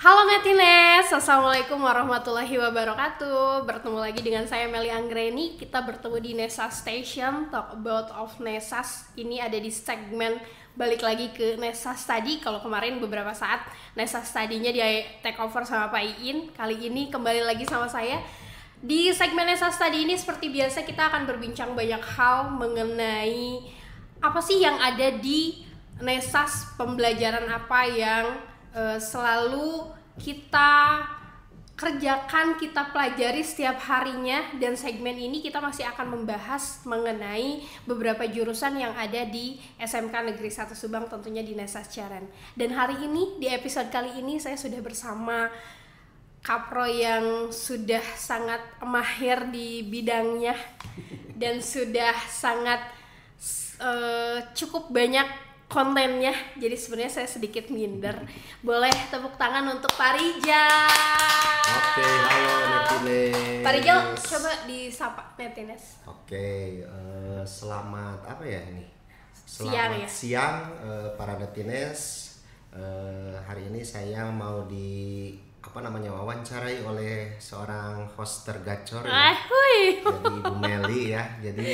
Halo Netines, Assalamualaikum warahmatullahi wabarakatuh. Bertemu lagi dengan saya Meli Anggreni. Kita bertemu di Nesa Station, Talk About of Nesas. Ini ada di segmen balik lagi ke Nesa Study. Kalau kemarin beberapa saat Nesa Study-nya di take over sama Pak Iin. Kali ini kembali lagi sama saya. Di segmen Nesa Study ini seperti biasa kita akan berbincang banyak hal mengenai apa sih yang ada di Nesas, pembelajaran apa yang selalu kita kerjakan, kita pelajari setiap harinya. Dan segmen ini kita masih akan membahas mengenai beberapa jurusan yang ada di SMK Negeri 1 Subang, tentunya di Nesas Ceren. Dan hari ini, di episode kali ini saya sudah bersama Kapro yang sudah sangat mahir di bidangnya dan sudah sangat cukup banyak kontennya, jadi sebenarnya saya sedikit minder. Boleh tepuk tangan untuk Pak Rijal. Oke, halo Netines. Pak Rijal, coba disapa Netines. Oke, selamat apa ya ini? Siang ya? Siang para Netines. Hari ini saya mau wawancarai oleh seorang host tergacor ya. Jadi Bu Meli ya. Jadi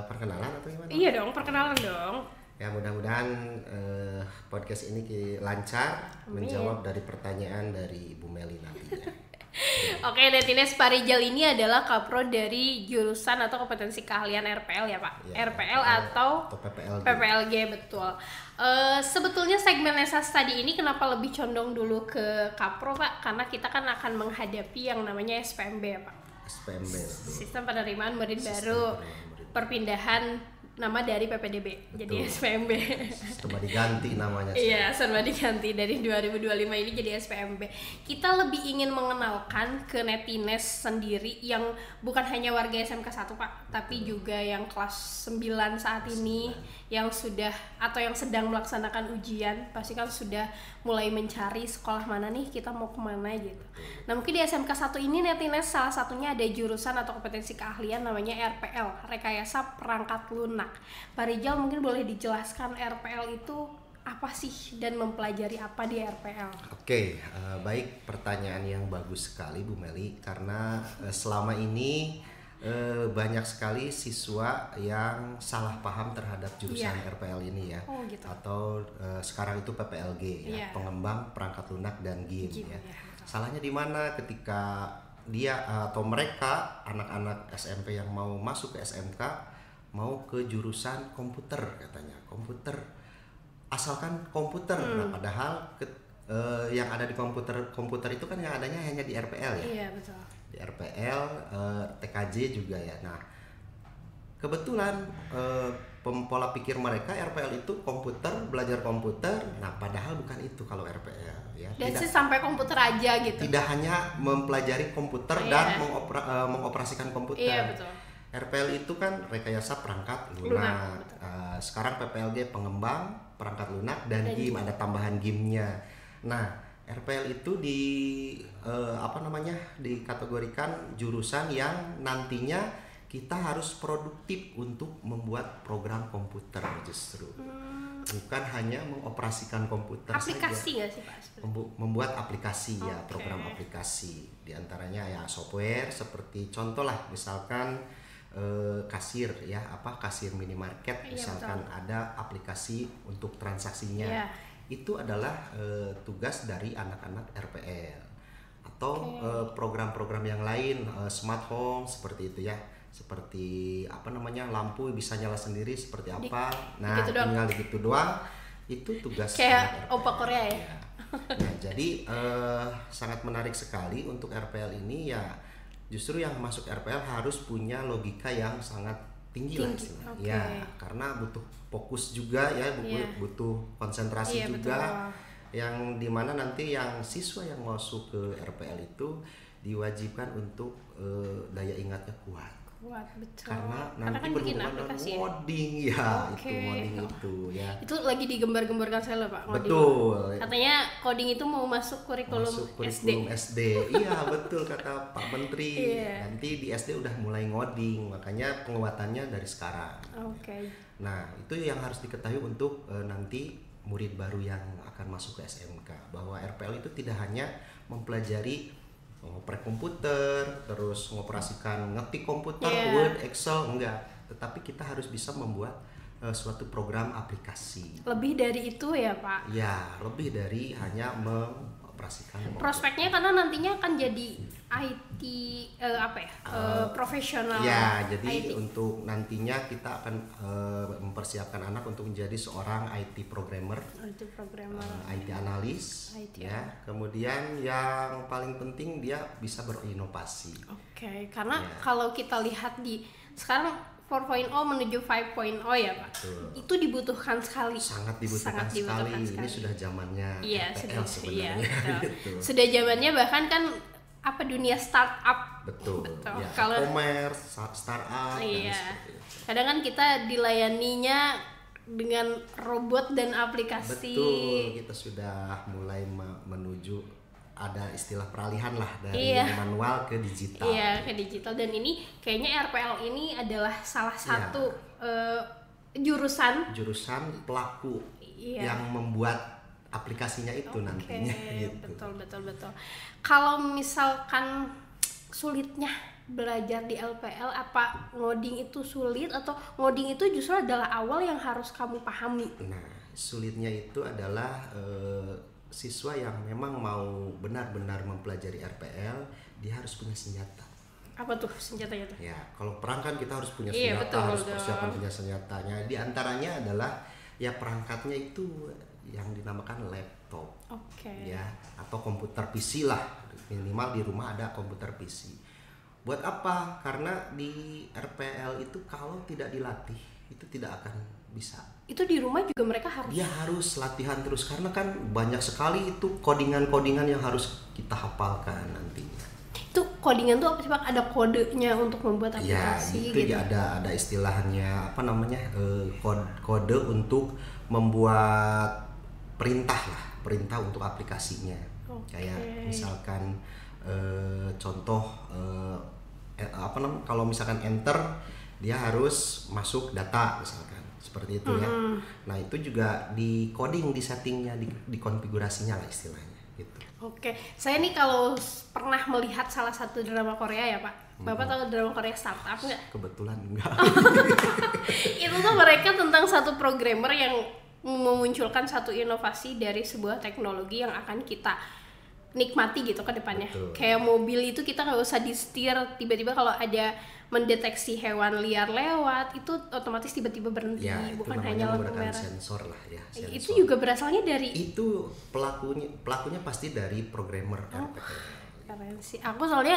perkenalan atau gimana? Iya dong, perkenalan dong. Ya mudah-mudahan podcast ini lancar. Amin. Menjawab dari pertanyaan dari Bu Meli nantinya. Oke, Netines, Pak Rijal ini adalah kapro dari jurusan atau kompetensi keahlian RPL ya Pak? Ya, RPL atau PPLG. PPLG, betul. Sebetulnya segmen Nesa Study ini kenapa lebih condong dulu ke kapro Pak? Karena kita kan akan menghadapi yang namanya SPMB ya Pak? SPMB. Sistem penerimaan murid baru. Perpindahan nama dari PPDB. Betul. Jadi SPMB. Serba diganti namanya. Iya, serba diganti dari 2025 ini jadi SPMB. Kita lebih ingin mengenalkan ke Netines sendiri yang bukan hanya warga SMK 1 Pak, tapi juga yang kelas 9 saat ini yang sudah atau yang sedang melaksanakan ujian, pasti kan sudah mulai mencari sekolah mana nih, kita mau kemana gitu. Nah mungkin di SMK 1 ini Netines salah satunya ada jurusan atau kompetensi keahlian namanya RPL, Rekayasa Perangkat Lunak. Pak Rijal mungkin boleh dijelaskan RPL itu apa sih dan mempelajari apa di RPL? Oke, baik, pertanyaan yang bagus sekali Bu Meli, karena selama ini banyak sekali siswa yang salah paham terhadap jurusan RPL ini ya. Gitu. Atau sekarang itu PPLG ya, Pengembang Perangkat Lunak dan GIM ya. Salahnya di mana ketika dia atau mereka anak-anak SMP yang mau masuk ke SMK mau ke jurusan komputer, katanya komputer, asalkan komputer. Nah padahal yang ada di komputer itu kan yang adanya hanya di RPL ya. Iya betul. Di RPL, TKJ juga ya. Nah kebetulan pola pikir mereka RPL itu komputer, belajar komputer. Nah padahal bukan itu kalau RPL ya. Dan sih sampai komputer aja gitu. Tidak hanya mempelajari komputer dan mengoperasikan komputer. Iya betul. RPL itu kan rekayasa perangkat lunak. Sekarang PPLG pengembang perangkat lunak dan GIM, ada tambahan GIM-nya. Nah, RPL itu dikategorikan jurusan yang nantinya kita harus produktif untuk membuat program komputer justru. Bukan hanya mengoperasikan komputer aplikasi saja. Nggak sih Pak? Membuat aplikasi ya, program aplikasi. Di antaranya ya software seperti contoh lah misalkan kasir ya, kasir minimarket misalkan, ada aplikasi untuk transaksinya. Itu adalah tugas dari anak-anak RPL. Atau program-program yang lain, smart home seperti itu ya, seperti lampu bisa nyala sendiri seperti apa. Nah tinggal gitu doang, itu tugas kayak opa Korea ya. Nah jadi sangat menarik sekali untuk RPL ini ya. Justru yang masuk RPL harus punya logika yang sangat tinggi. Lah ya, karena butuh fokus juga ya, butuh konsentrasi juga. Betul. Yang dimana nanti yang siswa yang masuk ke RPL itu diwajibkan untuk daya ingatnya kuat. Betul. Karena kan nanti berhubungan dengan coding ya. Itu coding itu ya. Itu lagi digembar-gemborkan saya loh Pak. Betul. Katanya coding itu mau masuk kurikulum SD. Iya betul kata Pak Menteri. Nanti di SD udah mulai ngoding, makanya penguatannya dari sekarang. Nah itu yang harus diketahui untuk nanti murid baru yang akan masuk ke SMK, bahwa RPL itu tidak hanya mempelajari ngoprek komputer, terus mengoperasikan ngetik komputer, Word, Excel, enggak, tetapi kita harus bisa membuat suatu program aplikasi. Lebih dari itu ya Pak? Ya, lebih dari hanya mengoperasikan. Prospeknya karena nantinya akan jadi IT profesional. Ya, jadi IT. untuk nantinya kita akan mempersiapkan anak untuk menjadi seorang IT programmer, IT analis, ya. Kemudian yang paling penting dia bisa berinovasi. Oke, karena kalau kita lihat di sekarang 4.0 menuju 5.0 ya Pak. Betul. Itu dibutuhkan sekali. Sangat dibutuhkan sekali. Ini sudah zamannya RPL sebenarnya. Gitu. Sudah zamannya bahkan kan dunia startup. Betul. Ya, kalau e-commerce, startup. Kadang kan kita dilayaninya dengan robot dan aplikasi. Betul. Kita sudah mulai menuju ada istilah peralihan lah dari yang manual ke digital. Iya, ke digital, dan ini kayaknya RPL ini adalah salah satu jurusan pelaku yang membuat aplikasinya itu nantinya gitu. Betul. Kalau misalkan sulitnya belajar di LPL, apa ngoding itu sulit atau ngoding itu justru adalah awal yang harus kamu pahami? Nah, sulitnya itu adalah siswa yang memang mau benar-benar mempelajari RPL, dia harus punya senjata. Apa tuh senjatanya tuh? Ya, kalau perang kan kita harus punya senjata, harus persiapan punya senjatanya. Di antaranya adalah ya perangkatnya itu yang dinamakan laptop. Ya, atau komputer PC lah. Minimal di rumah ada komputer PC. Buat apa? Karena di RPL itu kalau tidak dilatih, itu tidak akan bisa. Itu di rumah juga mereka harus? Dia harus latihan terus, karena kan banyak sekali itu codingan-codingan yang harus kita hafalkan nantinya. Itu codingan tuh apa sih Pak? Ada kodenya untuk membuat aplikasi? Ya, itu gitu. Ada istilahnya kode untuk membuat perintah untuk aplikasinya. Kayak misalkan contoh kalau misalkan enter, dia harus masuk data misalkan. Seperti itu ya. Nah, itu juga di coding, di settingnya, di konfigurasinya lah istilahnya gitu. Saya nih kalau pernah melihat salah satu drama Korea ya Pak. Bapak tahu drama Korea startup nggak? Kebetulan enggak. Itu tuh mereka tentang satu programmer yang memunculkan satu inovasi dari sebuah teknologi yang akan kita nikmati gitu ke depannya. Betul. Kayak mobil itu kita nggak usah disetir, tiba-tiba kalau ada mendeteksi hewan liar lewat itu otomatis tiba-tiba berhenti, bukan hanya lampu merah. Sensor lah ya. Sensor. Itu juga berasalnya dari itu pelakunya pasti dari programmer RPL. Keren sih. Aku soalnya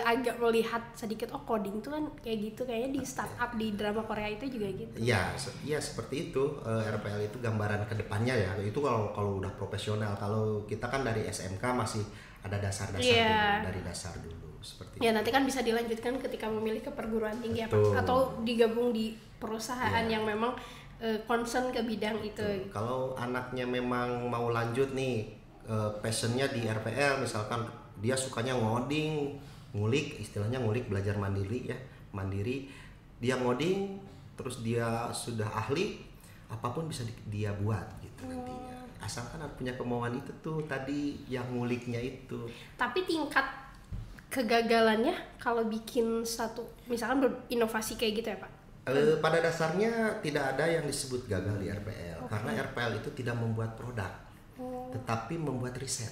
agak melihat sedikit coding tuh kan kayak gitu, kayaknya di startup di drama Korea itu juga gitu. Iya seperti itu. RPL itu gambaran kedepannya ya. Itu kalau udah profesional. Kalau kita kan dari SMK masih ada dasar-dasar dulu, dari dasar dulu seperti ya itu. Nanti kan bisa dilanjutkan ketika memilih ke perguruan tinggi atau digabung di perusahaan yang memang concern ke bidang itu. Kalau anaknya memang mau lanjut nih passionnya di RPL, misalkan dia sukanya ngoding, istilahnya ngulik, belajar mandiri, dia ngoding, terus dia sudah ahli, apapun bisa dia buat gitu nantinya. Asalkan punya kemauan itu tuh tadi yang nguliknya itu. Tapi tingkat kegagalannya kalau bikin satu misalkan berinovasi kayak gitu ya Pak? Pada dasarnya tidak ada yang disebut gagal di RPL, karena RPL itu tidak membuat produk, tetapi membuat riset.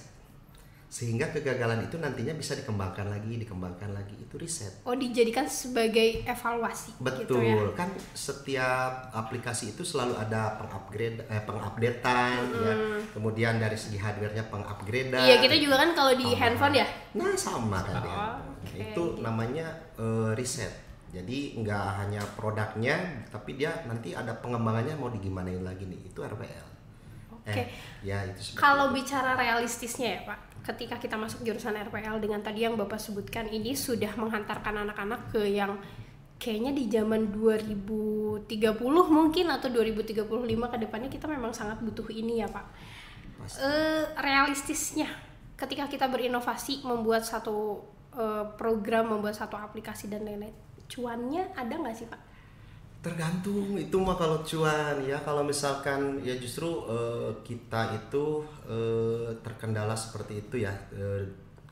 Sehingga kegagalan itu nantinya bisa dikembangkan lagi, itu riset. Dijadikan sebagai evaluasi. Betul, gitu ya? Kan setiap aplikasi itu selalu ada pengupdatean ya. Kemudian dari segi hardware-nya pengupgradean. Iya, kita juga kan kalau di handphone ya. Nah, sama kan Itu namanya riset. Jadi nggak hanya produknya, tapi dia nanti ada pengembangannya mau digimanain lagi nih. Itu RPL. Ya itu. Kalau bicara realistisnya ya Pak, ketika kita masuk jurusan RPL dengan tadi yang Bapak sebutkan, ini sudah menghantarkan anak-anak ke yang kayaknya di zaman 2030 mungkin atau 2035 ke depannya kita memang sangat butuh ini ya Pak. Realistisnya ketika kita berinovasi, membuat satu program, membuat satu aplikasi dan lain-lain, cuannya ada nggak sih Pak? Tergantung itu mah kalau cuan ya. Kalau misalkan ya justru kita itu terkendala seperti itu ya.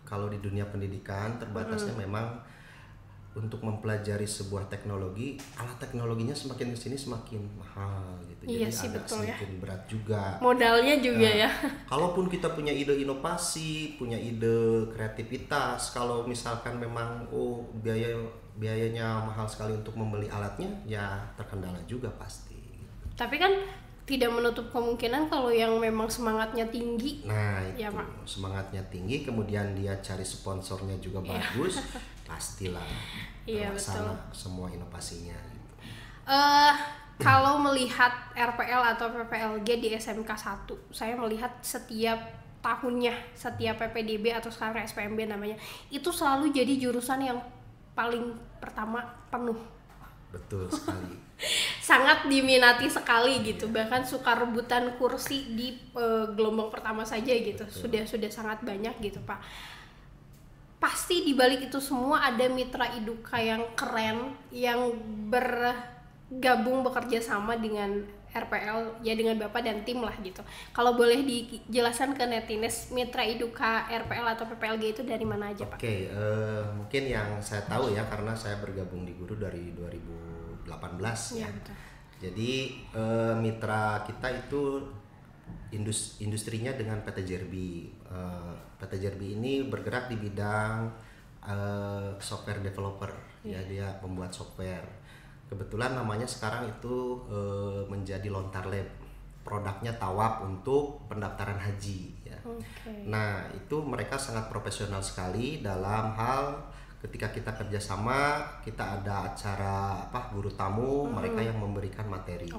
Kalau di dunia pendidikan terbatasnya memang untuk mempelajari sebuah teknologi, alat teknologinya semakin kesini semakin mahal gitu. Iya Jadi sih, agak betul ya. sedikit berat juga. Modalnya juga Nah, ya. kalaupun kita punya ide inovasi, punya ide kreativitas, kalau misalkan memang biayanya mahal sekali untuk membeli alatnya, ya terkendala juga pasti. Tapi kan tidak menutup kemungkinan kalau yang memang semangatnya tinggi. Nah Ya, itu Pak. semangatnya tinggi, kemudian dia cari sponsornya juga bagus, pastilah Iya, terlaksana betul. semua inovasinya. Gitu. Kalau melihat RPL atau PPLG di SMK 1, saya melihat setiap tahunnya, setiap PPDB atau sekarang SPMB namanya, itu selalu jadi jurusan yang paling pertama penuh. Betul sekali. Sangat diminati sekali gitu, bahkan suka rebutan kursi di gelombang pertama saja gitu. Sudah sangat banyak gitu, Pak. Pasti di balik itu semua ada mitra iduka yang keren yang bergabung bekerja sama dengan RPL ya, dengan Bapak dan tim lah gitu. Kalau boleh dijelaskan ke Netines, mitra iduka RPL atau PPLG itu dari mana aja, Pak? Oke, mungkin yang saya tahu ya karena saya bergabung di Guru dari 2018 ya. Betul. Jadi mitra kita itu industrinya dengan PT Jerbi. PT Jerbi ini bergerak di bidang software developer, ya dia pembuat software. Kebetulan namanya sekarang itu menjadi Lontar Lab. Produknya Tawab untuk pendaftaran haji. Ya. Nah itu mereka sangat profesional sekali dalam hal ketika kita kerjasama, kita ada acara guru tamu, mereka yang memberikan materi,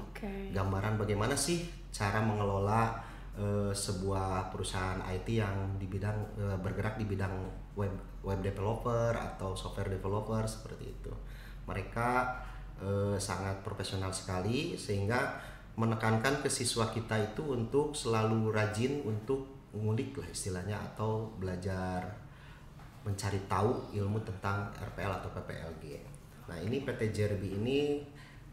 gambaran bagaimana sih cara mengelola sebuah perusahaan IT yang di bidang bergerak di bidang web developer atau software developer seperti itu. Mereka sangat profesional sekali sehingga menekankan ke siswa kita itu untuk selalu rajin untuk ngulik lah istilahnya atau belajar mencari tahu ilmu tentang RPL atau PPLG. Nah ini PT Jerbi ini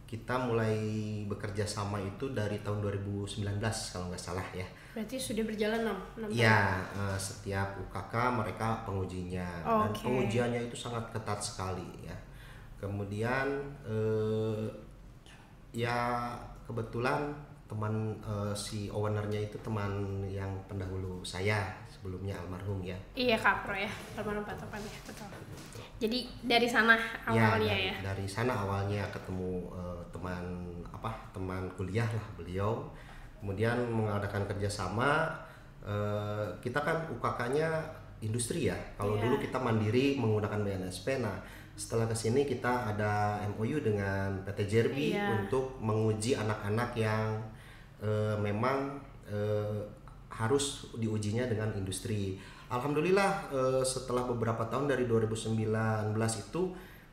kita mulai bekerja sama itu dari tahun 2019 kalau nggak salah ya. Berarti sudah berjalan 6 tahun? Ya, setiap UKK mereka pengujinya dan pengujiannya itu sangat ketat sekali ya. Kemudian ya kebetulan teman si ownernya itu teman yang pendahulu saya sebelumnya almarhum ya. Iya Kak Pro ya, almarhum Pak Topan ya, betul. Jadi dari sana awalnya ya. Dari sana awalnya ketemu teman kuliah lah beliau. Kemudian mengadakan kerjasama. Kita kan UKK-nya industri ya. Kalau dulu kita mandiri menggunakan BNSP. Nah setelah kesini kita ada MOU dengan PT Jerbi untuk menguji anak-anak yang memang harus diujinya dengan industri. Alhamdulillah setelah beberapa tahun dari 2019 itu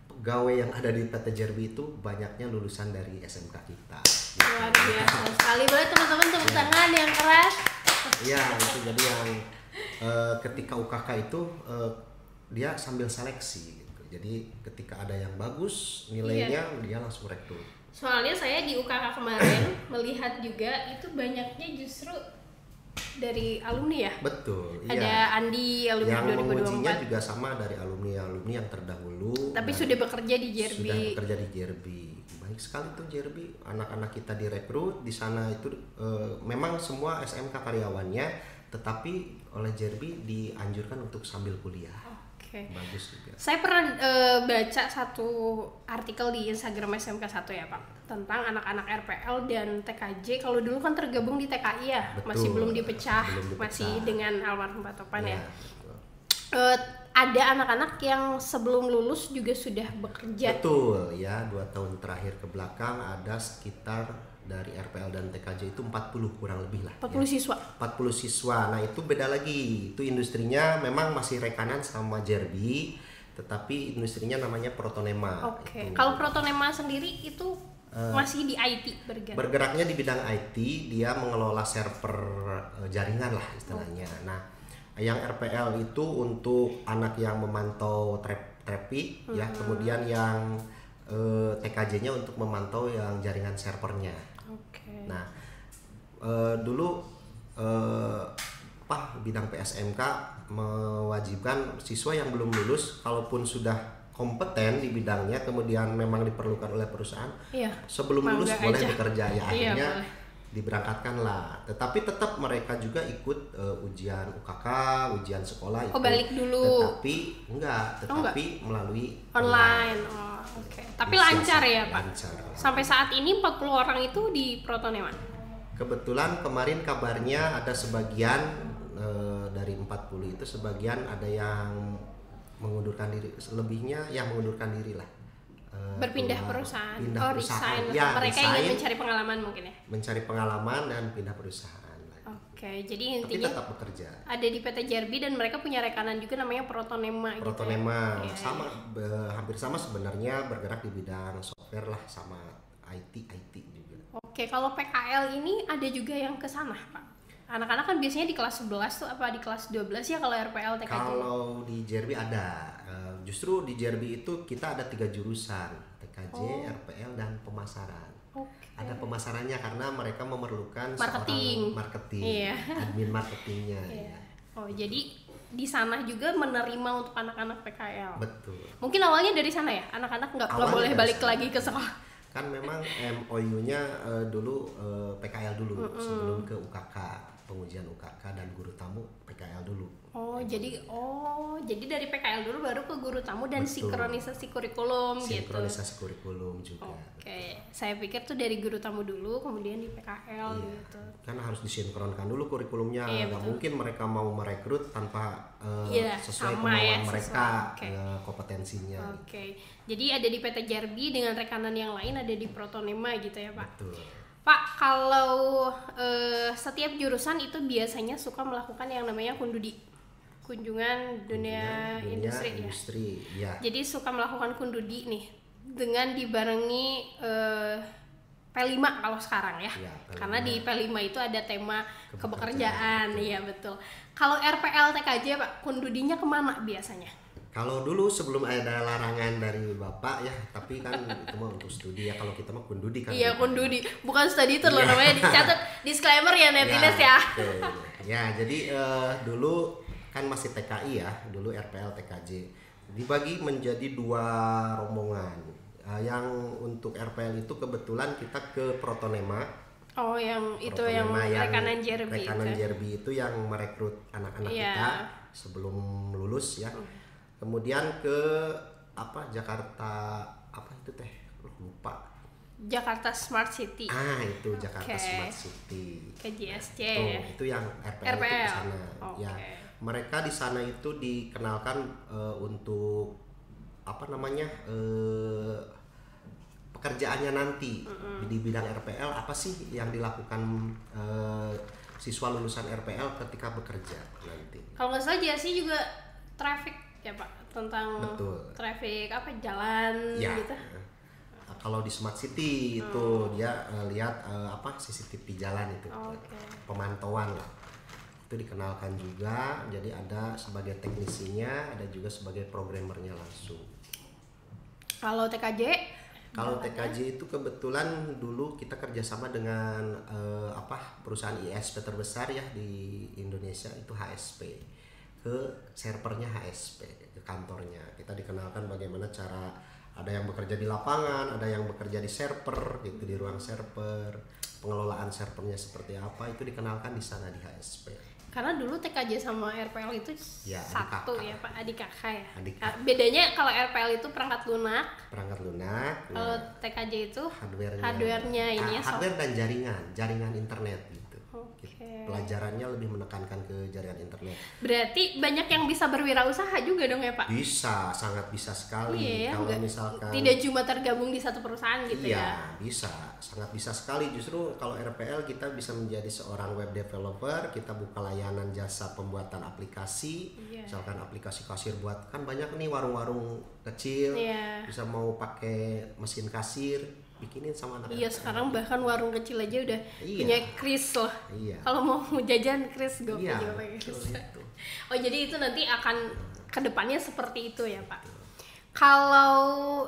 pegawai yang ada di PT Jerbi itu banyaknya lulusan dari SMK kita. Luar biasa sekali, boleh teman-teman tepuk tangan yang keras. Iya itu jadi yang ketika UKK itu dia sambil seleksi gitu. Jadi ketika ada yang bagus nilainya dia langsung rekrut. Soalnya saya di UKK kemarin melihat juga itu banyaknya justru dari alumni ya. Betul. Ada iya. Andi alumni yang 2024. mengujinya juga sama dari alumni yang terdahulu. Tapi sudah bekerja di Jerbi. Sudah bekerja di Jerbi. Baik sekali tuh Jerbi. Anak-anak kita direkrut di sana itu memang semua SMK karyawannya, tetapi oleh Jerbi dianjurkan untuk sambil kuliah. Bagus juga. Saya pernah baca satu artikel di Instagram SMK 1 ya Pak, tentang anak-anak RPL dan TKJ. Kalau dulu kan tergabung di TKI ya. Betul, masih belum dipecah, masih dengan almarhum Pak Topan ya. Ada anak-anak yang sebelum lulus juga sudah bekerja. Betul ya, 2 tahun terakhir ke belakang ada sekitar dari RPL dan TKJ itu 40 kurang lebih lah. 40 siswa. 40 siswa. Nah itu beda lagi. Itu industrinya memang masih rekanan sama Jerbi, tetapi industrinya namanya Protonema. Kalau Protonema sendiri itu masih di IT bergerak. Bergeraknya di bidang IT, dia mengelola server jaringan lah istilahnya. Nah yang RPL itu untuk anak yang memantau traffic ya, kemudian yang TKJ-nya untuk memantau yang jaringan servernya. Nah, dulu bidang PSMK mewajibkan siswa yang belum lulus, kalaupun sudah kompeten di bidangnya, kemudian memang diperlukan oleh perusahaan, sebelum lulus boleh bekerja ya. Akhirnya diberangkatkan lah. Tetapi tetap mereka juga ikut ujian UKK, ujian sekolah itu. Balik dulu. Tetapi melalui online. Tapi lancar ya Pak? Lancar. Sampai saat ini 40 orang itu di Protonema? Kebetulan kemarin kabarnya ada sebagian dari 40 itu, sebagian ada yang mengundurkan diri, selebihnya yang mengundurkan diri lah. Berpindah perusahaan. Resign. Ya, mereka ingin mencari pengalaman mungkin ya. Mencari pengalaman dan pindah perusahaan. Jadi intinya tetap bekerja. Ada di PT JRB dan mereka punya rekanan juga namanya Protonema. Protonema gitu ya. Sama hampir sama sebenarnya, bergerak di bidang software lah, sama IT juga. Kalau PKL ini ada juga yang ke sana Pak? Anak-anak kan biasanya di kelas 11 tuh apa di kelas 12 ya kalau RPL TKJ? Kalau di JRB ada, justru di JRB itu kita ada 3 jurusan, TKJ, RPL, dan pemasaran. Ada pemasarannya karena mereka memerlukan marketing, admin marketingnya. Jadi di sana juga menerima untuk anak-anak PKL. Betul. Mungkin awalnya dari sana ya, anak-anak nggak boleh balik lagi ke sekolah. Kan memang MOU-nya dulu PKL dulu sebelum ke UKK, pengujian UKK dan guru tamu PKL dulu. Jadi dari PKL dulu baru ke guru tamu dan sinkronisasi kurikulum gitu. Sinkronisasi kurikulum juga. Saya pikir tuh dari guru tamu dulu kemudian di PKL gitu. Kan harus disinkronkan dulu kurikulumnya. Nggak mungkin mereka mau merekrut tanpa sesuai kemauan mereka, kompetensinya. Jadi ada di PT JRB dengan rekanan yang lain ada di Protonema gitu ya Pak. Betul. Pak, kalau setiap jurusan itu biasanya suka melakukan yang namanya kunjungan dunia industri ya. Jadi suka melakukan kundudi nih dengan dibarengi P5 kalau sekarang ya. Karena di P5 itu ada tema kepekerjaan. Iya betul. Kalau RPL TKJ Pak, kundudinya kemana biasanya? Kalau dulu sebelum ada larangan dari Bapak ya, tapi kan itu mah untuk studi ya, kalau kita mah kundudi kan. Iya, kundudi. Bukan studi itu loh namanya, dicatat disclaimer ya netines ya. Ya, jadi dulu kan masih TKI ya, dulu RPL TKJ. Dibagi menjadi 2 rombongan. Yang untuk RPL itu kebetulan kita ke Protonema. Yang itu yang rekanan JRB. Rekanan JRB itu yang merekrut anak-anak kita sebelum lulus ya. Kemudian ke Jakarta lupa. Jakarta Smart City. Itu Jakarta Smart City. Ke JSC. Itu yang RPL. Itu ke sana. Ya, mereka di sana itu dikenalkan untuk pekerjaannya nanti di bidang RPL apa sih yang dilakukan siswa lulusan RPL ketika bekerja nanti. Kalau nggak salah JSC juga traffic ya Pak, tentang traffic jalan gitu. Kalau di Smart City itu dia lihat CCTV jalan itu, pemantauan lah. Itu dikenalkan juga, jadi ada sebagai teknisinya, ada juga sebagai programmernya langsung. Kalau TKJ? Kalau TKJ itu kebetulan dulu kita kerjasama dengan perusahaan ISP terbesar ya di Indonesia, itu HSP. Ke servernya HSP, ke kantornya. Kita dikenalkan bagaimana cara, ada yang bekerja di lapangan, ada yang bekerja di server gitu, di ruang server, pengelolaan servernya seperti apa, itu dikenalkan di sana di HSP. Karena dulu TKJ sama RPL itu satu ya Pak, adik kakak ya. Bedanya kalau RPL itu perangkat lunak. Kalau TKJ itu hardware-nya ini ya. Hardware dan jaringan internet gitu. Pelajarannya lebih menekankan ke jaringan internet. Berarti banyak yang bisa berwirausaha juga dong ya Pak? Bisa, sangat bisa sekali. Kalau misalkan tidak cuma tergabung di satu perusahaan gitu ya? Iya, bisa, sangat bisa sekali. Justru kalau RPL kita bisa menjadi seorang web developer, kita buka layanan jasa pembuatan aplikasi. Misalkan aplikasi kasir buat, kan banyak nih warung-warung kecil, bisa mau pakai mesin kasir, bikinin sama anak. Sekarang bahkan warung kecil aja udah punya kris loh. Kalau mau jajan kris juga pakai kris. Jadi itu nanti akan kedepannya seperti itu ya Pak. Kalau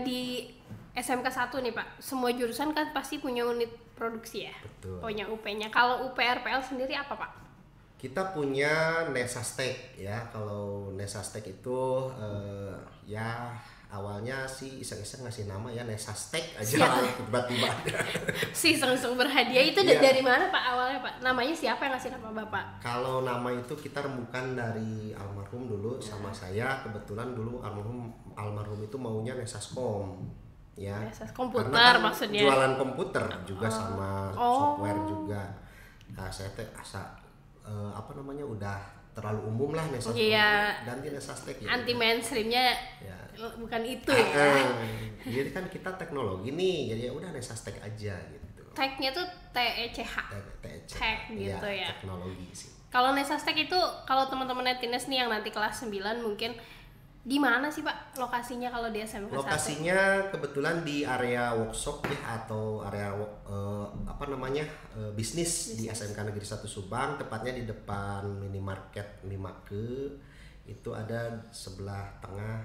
Di SMK 1 nih Pak, semua jurusan kan pasti punya unit produksi ya? Betul. Punya UP-nya. Kalau UPRPL sendiri apa Pak? Kita punya Nesastek ya. Kalau Nesastek itu ya awalnya sih iseng-iseng ngasih nama ya Nesastek aja tiba-tiba. Si iseng-iseng berhadiah itu dari mana Pak awalnya Pak? Namanya siapa yang ngasih nama Bapak? Kalau nama itu kita remukan dari almarhum dulu sama saya. Kebetulan dulu almarhum itu maunya Nesaskom ya. Nesas komputer Karena kan maksudnya. jualan komputer juga sama software juga. Nah, saya teh udah terlalu umum lah Nesas. Iya. Ganti Nesastek ya. Anti mainstreamnya Ya. bukan itu ya. Jadi kan kita teknologi nih, jadi ya udah Nesastek aja gitu. Tag-nya tuh TECH. Tech gitu ya. Teknologi sih. Kalau Nesastek itu kalau teman-teman Netines nih yang nanti kelas 9 mungkin di mana sih Pak lokasinya kalau di SMK 1? Lokasinya kebetulan di area workshop ya, atau area bisnis di SMK Negeri 1 Subang, tepatnya di depan minimarket Limake. Itu ada sebelah tengah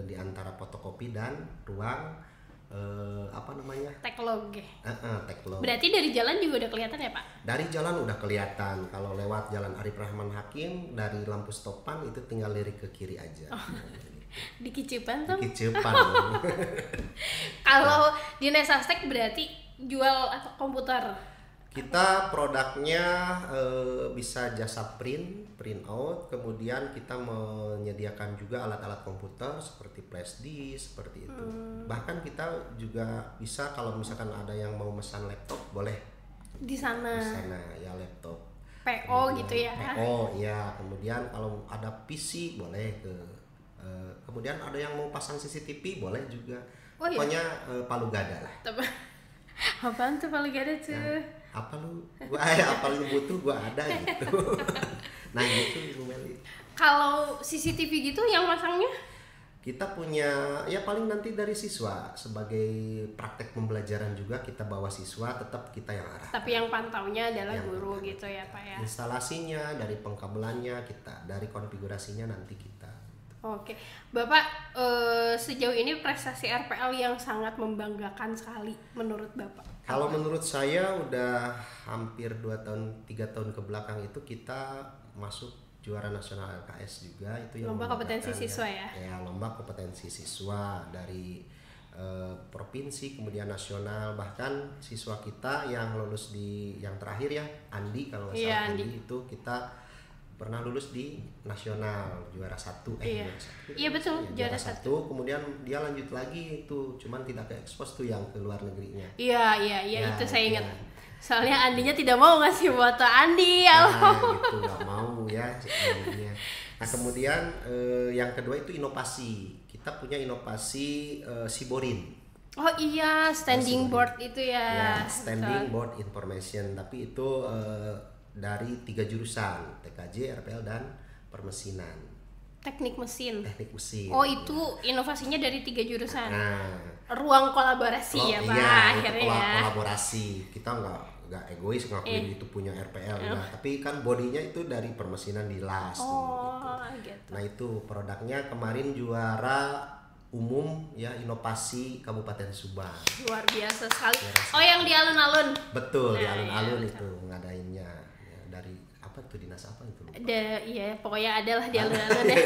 di antara fotokopi dan ruang Teknologi. Teknologi. Berarti dari jalan juga udah kelihatan ya Pak? Dari jalan udah kelihatan. Kalau lewat jalan Arif Rahman Hakim dari lampu stopan itu tinggal lirik ke kiri aja. Di Kicipan tuh. Kicipan. Kalau di Nesastek berarti jual komputer. Kita produknya bisa jasa print out, kemudian kita menyediakan juga alat-alat komputer seperti flash disk seperti itu. Bahkan kita juga bisa kalau misalkan ada yang mau mesan laptop boleh Di sana ya, laptop PO kemudian, gitu ya. PO ya, kemudian kalau ada PC boleh kemudian ada yang mau pasang CCTV boleh juga. Pokoknya palu gada lah. Apaan tuh paling gak ada tuh? Apa lu butuh gua ada gitu. Nah gitu Ibu Meli. Kalau CCTV gitu yang masangnya? Kita punya ya paling nanti dari siswa sebagai praktek pembelajaran juga, kita bawa siswa, tetap kita yang arah. Tapi yang pantaunya adalah guru gitu ya Pak ya. Instalasinya, dari pengkabelannya kita, dari konfigurasinya nanti kita. Oke, Bapak sejauh ini prestasi RPL yang sangat membanggakan sekali menurut Bapak? Kalau menurut saya udah hampir 2-3 tahun ke belakang itu kita masuk juara nasional LKS juga, itu yang lomba kompetensi siswa ya. Ya, lomba kompetensi siswa dari provinsi kemudian nasional, bahkan siswa kita yang lulus di yang terakhir ya Andi kalau nggak salah, Andi itu kita pernah lulus di nasional juara 1 Iya betul, juara 1. Kemudian dia lanjut lagi itu, cuman tidak ke ekspos tuh yang ke luar negerinya. Iya itu saya ingat. Soalnya Andinya tidak mau ngasih foto Andi ya. Gitu nggak mau ya sebenarnya. Nah kemudian yang kedua itu inovasi. Kita punya inovasi Siborin. Oh iya, standing board itu ya. Standing board information, tapi itu dari 3 jurusan, TKJ, RPL, dan permesinan. Teknik mesin. Oh itu inovasinya dari 3 jurusan. Ruang kolaborasi ya Pak. Akhirnya kolaborasi. Kita nggak egois ngakuin itu punya RPL, tapi kan bodinya itu dari permesinan di LAS. Gitu. Nah itu produknya kemarin juara umum ya, inovasi Kabupaten Subang. Luar biasa sekali. Yang di alun-alun. Betul, di alun-alun itu ngadainnya. Dari apa tuh, dinas apa itu? Iya, pokoknya adalah di alun-alun ya.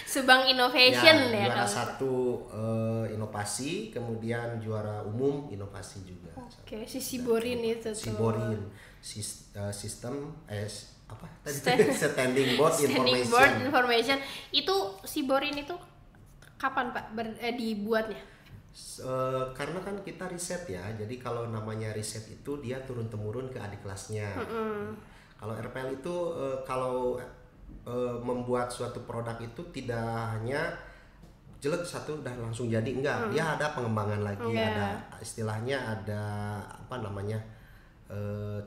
Subang Innovation ya. Juara 1 inovasi, kemudian juara umum inovasi juga. Oke, si Siborin itu tuh. Siborin sistem apa tadi? Standing board information. Itu Siborin itu kapan Pak dibuatnya? Karena kan kita riset ya, jadi kalau namanya riset itu dia turun temurun ke adik kelasnya. Kalau RPL itu kalau membuat suatu produk itu tidak hanya jelek satu udah langsung jadi, enggak, dia ada pengembangan lagi, ada istilahnya ada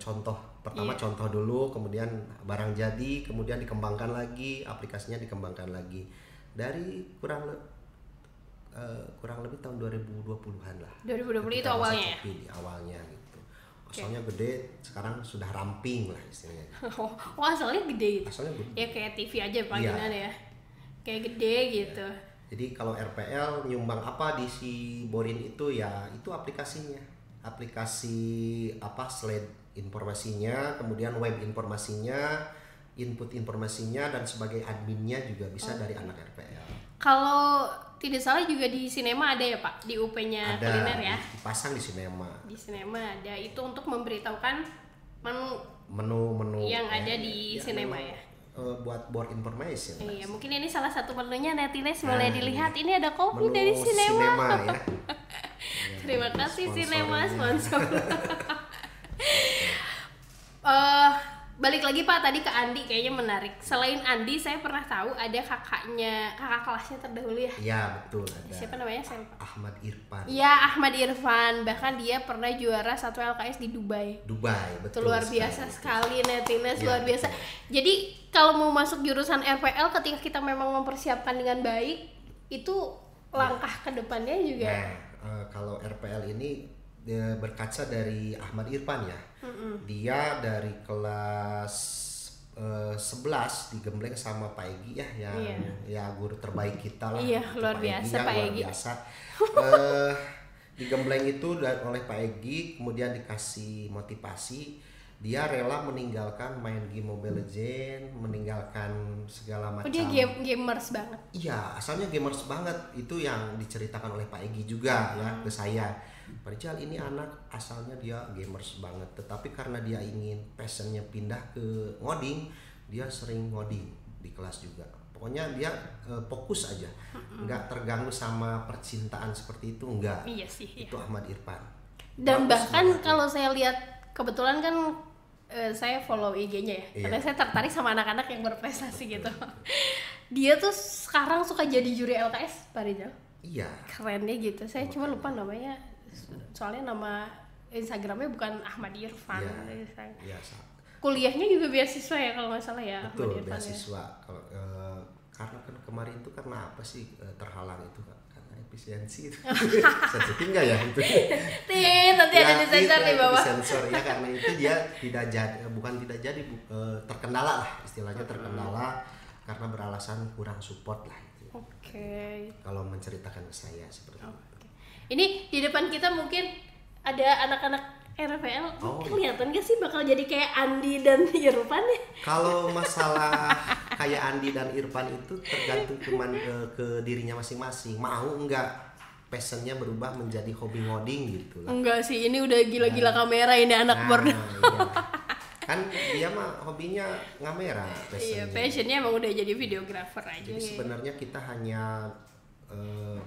contoh pertama, contoh dulu, kemudian barang jadi, kemudian dikembangkan lagi, aplikasinya dikembangkan lagi dari kurang lebih tahun 2020-an lah. 2020 itu awalnya ya? Di awalnya gitu. Asalnya gede, sekarang sudah ramping lah istilahnya. Asalnya gede gitu? Asalnya gede. Ya kayak TV aja panggilan ya? Kayak gede gitu. Jadi kalau RPL nyumbang apa di si Borin itu ya itu aplikasinya. Aplikasi apa slide informasinya, kemudian web informasinya, input informasinya dan sebagai adminnya juga bisa dari anak RPL. Kalau tidak salah juga di sinema ada ya Pak, di UP-nya kuliner ya? Dipasang di sinema. Di sinema ada, itu untuk memberitahukan menu yang ada di sinema ya? Buat board information. Iya, mungkin ini salah satu menunya Netines boleh dilihat. Ini ada kopi dari sinema ya. Terima kasih sinema sponsor. Balik lagi Pak tadi ke Andi, kayaknya menarik. Selain Andi, saya pernah tahu ada kakak kelasnya terdahulu ya. Iya betul. Ada. Siapa namanya? Saya lupa. Ahmad Irfan. Iya Ahmad Irfan. Bahkan dia pernah juara 1 LKS di Dubai. Betul. Itu luar biasa sekali Netines, ya, luar biasa. Betul. Jadi kalau mau masuk jurusan RPL, ketika kita memang mempersiapkan dengan baik, itu langkah ke depannya juga. Nah, kalau RPL ini berkaca dari Ahmad Irfan ya. Dia dari kelas 11 digembleng sama Pak Egi ya yang ya guru terbaik kita lah. Iya, luar biasa Pak Egi. Digembleng itu oleh Pak Egi, kemudian dikasih motivasi, dia rela meninggalkan main game Mobile Legends, meninggalkan segala macam. Dia gamers banget. Iya, asalnya gamers banget. Itu yang diceritakan oleh Pak Egi juga ya ke saya. Pak Rijal ini anak asalnya dia gamers banget, tetapi karena dia ingin passionnya pindah ke ngoding, dia sering ngoding di kelas juga. Pokoknya dia fokus aja, nggak terganggu sama percintaan seperti itu, enggak. Iya sih. Itu iya. Ahmad Irfan. Dan bahkan kalau saya lihat, kebetulan kan saya follow IG-nya ya, karena saya tertarik sama anak-anak yang berprestasi gitu. Dia tuh sekarang suka jadi juri LKS, Pak Rijal. Iya. Kerennya gitu. Saya cuma lupa namanya. Soalnya nama Instagramnya bukan Ahmad Irfan. Iya. Kuliahnya juga beasiswa ya kalau nggak salah ya. Betul, beasiswa. Kalau karena kan kemarin itu karena apa sih terhalang itu karena efisiensi itu. Sensitif nggak ya itu? Nanti ada di sensor di bawah. Sensor ya karena itu dia tidak jadi terkendala lah istilahnya terkendala karena beralasan kurang support lah itu. Oke. Kalau menceritakan ke saya seperti itu. Ini di depan kita mungkin ada anak-anak RPL. Kelihatan gak sih bakal jadi kayak Andi dan Irfan ya? Kalau masalah kayak Andi dan Irfan itu tergantung ke dirinya masing-masing. Mau enggak passionnya berubah menjadi hobi ngoding gitu lah. Enggak sih, ini udah gila-gila kamera ini anak board. Iya. Kan dia mah hobinya ngamera passionnya. Iya, passionnya emang udah jadi videographer aja. Jadi sebenarnya kita hanya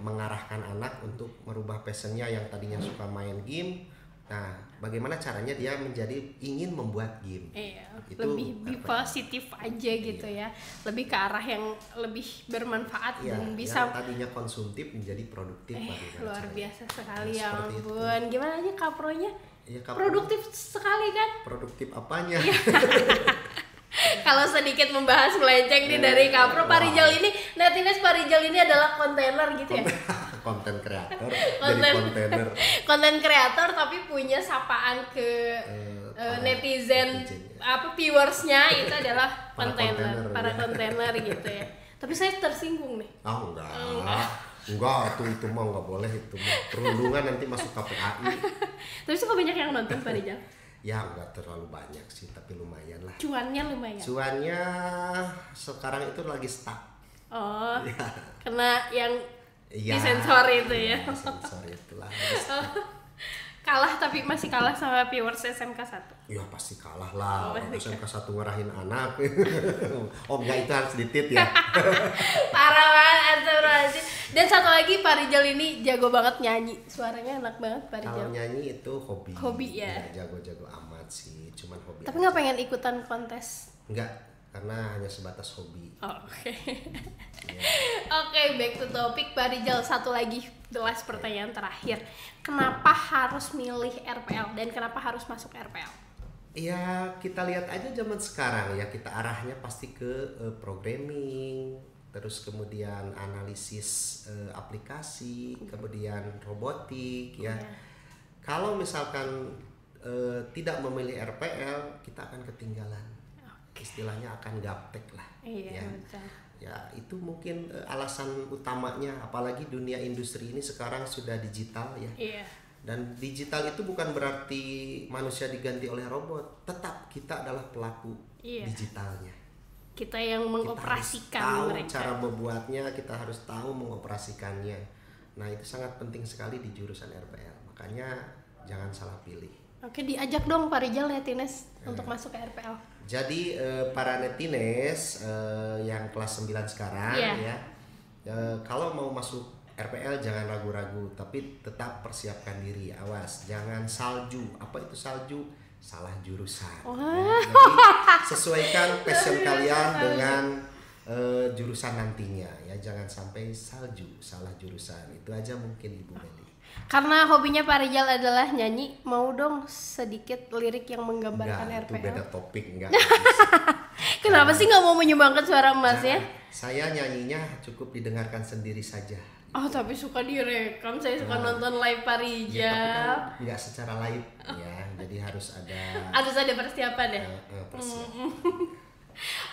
mengarahkan anak untuk merubah passionnya yang tadinya suka main game. Nah, bagaimana caranya dia ingin membuat game? Iya, itu lebih positif aja gitu ya, lebih ke arah yang lebih bermanfaat dan bisa. Yang tadinya konsumtif menjadi produktif. Luar biasa sekali ya ampun. Gimana aja kapronya? Ya, produktif sekali kan? Produktif apanya? Kalau sedikit membahas melenceng nih dari Kapro, Pak Rijal ini, Netines Pak Rijal ini adalah kontainer gitu ya? Konten kreator, jadi kontainer. Konten kreator tapi punya sapaan ke netizen, viewersnya itu adalah kontainer, para kontainer gitu ya. Tapi saya tersinggung nih. Enggak, itu mah enggak boleh, itu mah perundungan nanti masuk KPAI. Tapi suka banyak yang nonton Pak Rijal? Ya enggak terlalu banyak sih, tapi lumayan lah. Cuannya lumayan? Cuannya sekarang itu lagi stuck. Oh, ya. Kena yang disensor itu ya? Sensor itulah. Kalah tapi masih kalah sama viewers SMK 1? Ya pasti kalah lah, SMK 1 ngarahin anak. Oh enggak, itu harus ditit ya. Parah banget. Dan satu lagi Pak Rijal ini jago banget nyanyi, suaranya enak banget Pak Rijal. Kalau nyanyi itu hobi. Hobi ya? Jago-jago amat sih, cuman hobi. Tapi nggak pengen ikutan kontes? Enggak, karena hanya sebatas hobi. Oke. Oke, back to topic Pak Rijal. Satu lagi, the last pertanyaan terakhir. Kenapa harus milih RPL dan kenapa harus masuk RPL? Ya kita lihat aja zaman sekarang ya, kita arahnya pasti ke programming, terus kemudian analisis aplikasi, kemudian robotik ya. Kalau misalkan tidak memilih RPL, kita akan ketinggalan. Istilahnya akan gaptek lah. Iya, ya. betul. Ya itu mungkin alasan utamanya, apalagi dunia industri ini sekarang sudah digital ya. Iya. Dan digital itu bukan berarti manusia diganti oleh robot, tetap kita adalah pelaku digitalnya. Kita yang mengoperasikan kita harus tahu mereka. cara membuatnya, kita harus tahu mengoperasikannya. Nah itu sangat penting sekali di jurusan RPL, makanya jangan salah pilih. Oke, diajak dong Pak Rijal Netines untuk masuk ke RPL. Jadi para netines yang kelas 9 sekarang ya, kalau mau masuk RPL jangan ragu-ragu, tapi tetap persiapkan diri. Awas, jangan salju. Apa itu salju? Salah jurusan. Ya. Jadi sesuaikan passion kalian dengan jurusan nantinya ya. Jangan sampai salju, salah jurusan. Itu aja mungkin Ibu Meli. Karena hobinya Pak Rijal adalah nyanyi, mau dong sedikit lirik yang menggambarkan Enggak, RPL. itu beda topik enggak. Kenapa sih nggak mau menyumbangkan suara Mas ya? Saya nyanyinya cukup didengarkan sendiri saja. Oh tapi suka direkam, saya suka nonton live Pak Rijal. Ya, tapi kan nggak secara live ya, jadi harus ada persiapan ya. Persiapan.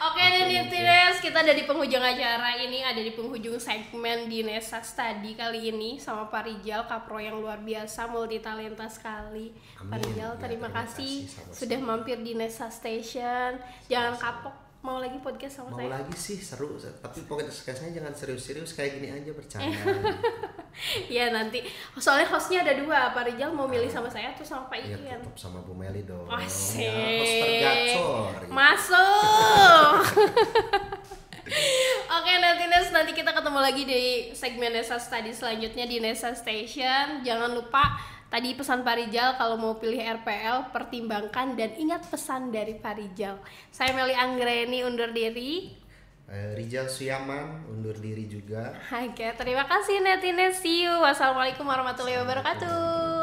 Oke Netines, kita ada di penghujung acara ini, ada di penghujung segmen di Nesa Study kali ini sama Pak Rijal, kapro yang luar biasa, multi talenta sekali. Amin. Pak Rijal, Ya, terima kasih sama-sama. sudah mampir di Nesa Station. Jangan kapok, mau lagi podcast sama Mau saya? lagi sih seru, tapi podcast saya jangan serius-serius kayak gini aja, bercanda. Ya nanti, soalnya hostnya ada dua, Pak Rijal mau milih sama saya atau sama Pak Ya Ian? tetap sama Bu Meli dong. Asik. Ya, host tergacor. Ya. Masuk. Oke Netines, nanti kita ketemu lagi di segmen Nesa Study selanjutnya di Nesa Station. Jangan lupa tadi pesan Pak Rijal, kalau mau pilih RPL pertimbangkan dan ingat pesan dari Pak Rijal. Saya Meli Anggreni undur diri. Rijal Suyaman undur diri juga. Oke, terima kasih Netines. See you. Wassalamualaikum warahmatullahi wabarakatuh.